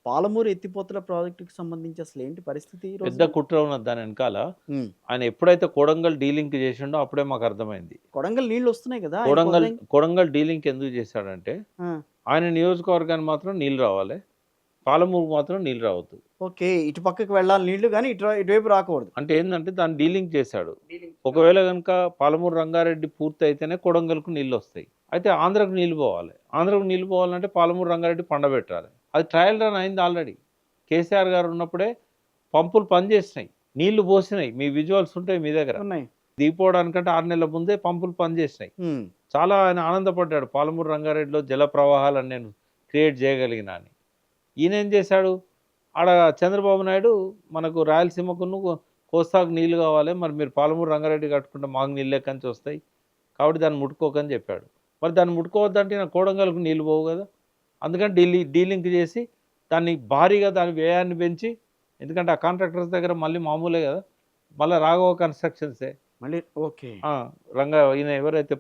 పాలమూరు ఎత్తిపోతల ప్రాజెక్టుకి సంబంధించి అసలేంటి పరిస్థితి ఈ పెద్ద రోజున? కుట్ర ఉన్నది దాని వెనకాల. హ్మ్. ఆయన ఎప్పుడైతే కొడంగల్ డీలింక్ చేసిండో అప్పుడే మాకు అర్థమైంది. కొడంగల్ నీళ్లొస్తున్నాయి గదా! ఆయనకు కొడంగల్ వదిలేయి. కొడంగల్ డీలింక్ ఎందుకు చేశాడంటే, ఆ! ఆయన నియోజకవర్గానికి మాత్రం నీళ్ళు రావాలి. పాలమూరుకు మాత్రం నీళ్ళు రావద్దు. ఓకే. ఇటు పక్కకి వెళ్ళాలి నీళ్లు గానీ ఇటువైపు రాకూడదు. అంటే ఏందంటే దాన్ని డీలింక్ చేశాడు. ఒకవేళ గనుక పాలమూరు రంగారెడ్డి పూర్తయితేనే కొడంగల్‌కు నీళ్ళొస్తాయి. అయితే ఆంధ్రాకు నీళ్ళు పోవాలి. ఆంధ్రాకు నీళ్ళు పోవాలంటే పాలమూరు రంగారెడ్డి పండబెట్టాలి. అది ట్రయల్ రన్ అయింది ఆల్రెడీ. కేసీఆర్ గారు ఉన్నప్పుడే పంపులు పనిచేసినాయి. నీళ్లు పోసినాయి. మీ విజువల్స్ ఉంటాయి మీ దగ్గర. ఉన్నాయి. దిగిపోవడానికంటే 6 నెలల ముందే పంపులు పనిచేసినాయి. హ్మ్. చాలా ఆయన ఆనందపడ్డాడు. పాలమూరు రంగారెడ్డిలో జల ప్రవాహాలను నేను క్రియేట్ చేయగలిగినా అని. ఈయనేం చేశాడు? ఆడ చంద్రబాబు నాయుడు మనకు రాయలసీమకును కోస్తాకు నీళ్లు కావాలి. మరి మీరు పాలమూరు రంగారెడ్డి కట్టుకుంటే మాకు నీళ్ళు ఎక్కడి నుంచి వస్తాయి? కాబట్టి దాన్ని ముట్టుకోకని చెప్పాడు. మరి దాన్ని ముట్టుకోవద్దంటే నా కోడంగల్కు నీళ్ళు పోవు కదా! అందుకని డీలింక్ చేసి దాన్ని భారీగా దాని వ్యయాన్ని పెంచి, ఎందుకంటే ఆ కాంట్రాక్టర్స్ దగ్గర మళ్ళీ మామూలే కదా! మళ్ళీ రాఘవ కన్స్ట్రక్షన్సే. మళ్ళీ ఓకే. ఈయన ఎవరైతే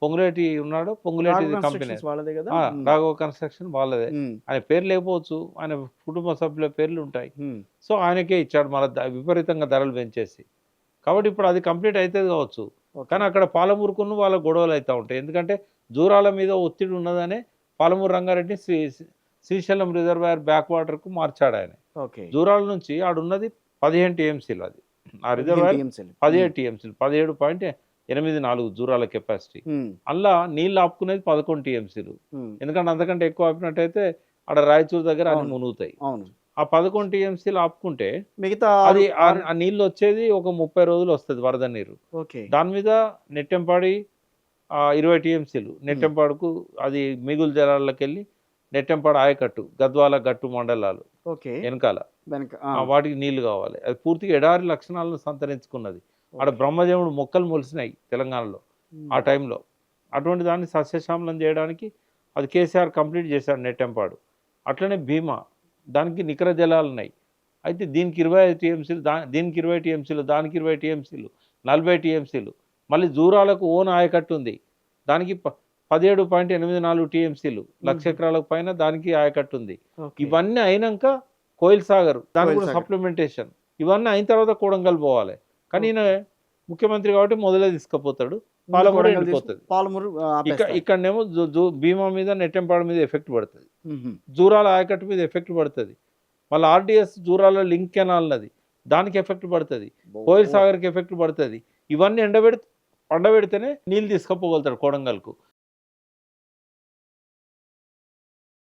పొంగులేటి ఉన్నాడో పొంగులేటి రాఘవ కంపెనీ. కన్స్ట్రక్షన్స్ వాళ్ళదే గదా! హ్మ్. రాఘవ కన్స్ట్రక్షన్ వాళ్ళదే. హ్మ్. ఆయన పేరు లేకపోవచ్చు, ఆయన కుటుంబ సభ్యుల పేర్లు ఉంటాయి. హ్మ్. సో ఆయనకే ఇచ్చాడు మళ్ళీ విపరీతంగా ధరలు పెంచేసి. కాబట్టి ఇప్పుడు అది కంప్లీట్ అవుతుంది కావచ్చు. ఓకే. కానీ అక్కడ పాలమూరుకును వాళ్ళ గొడవలు అవుతూ ఉంటాయి. ఎందుకంటే జూరాల మీద ఒత్తిడి ఉన్నదనే పాలమూరు రంగారెడ్డిని శ్రీశైలం రిజర్వాయర్ బ్యాక్ వాటర్కు మార్చాడు ఆయన. ఓకే. జూరాల నుంచి ఆడున్నది 15 టీఎంసీలు అది. ఆ రిజర్వాయర్ టీఎంసీలు. 17 టీఎంసీలు, 17.84 జూరాల కెపాసిటీ. హ్మ్. అందులో నీళ్ళు ఆపుకునేది 11 టీఎంసీలు. హ్మ్. ఎందుకంటే అంతకంటే ఎక్కువ ఆపినట్టయితే ఆడ రాయచూరు దగ్గర అన్ని అవును. మునుగుతాయి. అవును. ఆ 11 టీఎంసీలు ఆపుకుంటే మిగతా అది 6 ఆ నీళ్ళు వచ్చేది ఒక 30 రోజులు వస్తుంది వరద నీరు. ఓకే. దాని మీద నెట్టెంపాడి 20 టీఎంసీలు నెట్టెంపాడుకు అది మిగులు జలాల్లోకి వెళ్ళి నెట్టెంపాడు ఆయకట్టు గద్వాల గట్టు మండలాలు ఓకే. వెనకాల వెనక వాటికి నీళ్లు కావాలి. అది పూర్తిగా ఎడారి లక్షణాలను సంతరించుకున్నది. ఆడ బ్రహ్మదేవుడు మొక్కలు మొలిసినాయి తెలంగాణలో ఆ టైంలో. అటువంటి దాన్ని సస్యశ్యామలం చేయడానికి అది కేసీఆర్ కంప్లీట్ చేశాడు నెట్టెంపాడు. అట్లనే భీమా, దానికి నికర జలాలు ఉన్నాయి. అయితే దీనికి 25 టీఎంసీలు, దీనికి 20 టీఎంసీలు, దానికి 20 టీఎంసీలు, 40 టీఎంసీలు. మళ్ళీ జూరాలకు ఓన్ ఆయకట్టు ఉంది. దానికి 17.84 టీఎంసీలు, లక్ష ఎకరాలకు పైన దానికి ఆయకట్టు ఉంది. ఓకే. ఇవన్నీ అయినాక కోయిల్ సాగర్, దానికి కూడా కోయిల్ సాగర్. సప్లిమెంటేషన్. ఇవన్నీ అయిన తర్వాత కొడంగల్ పోవాలి. కానీ ఈయన ముఖ్యమంత్రి కాబట్టి మొదలే తీసుకుపోతాడు. పాలమూరు కొడంగల్ ఎండిపోతుంది. పాలమూరు ఆపేస్తారు. ఇక్కడనేమో భీమా మీద నెట్టెంపాడు మీద ఎఫెక్ట్ పడుతుంది. హుహు. జూరాల ఆయకట్టు మీద ఎఫెక్ట్ పడుతుంది. మళ్ళీ ఆర్డిఎస్ జూరాల లింక్ కెనాల్ నది, దానికి ఎఫెక్ట్ పడుతుంది. కోయిల్ సాగర్కి ఎఫెక్ట్ పడుతుంది. ఇవన్నీ పండబెడితేనే నీళ్ళు తీసుకుపోగలుగుతాడు కొడంగల్కు.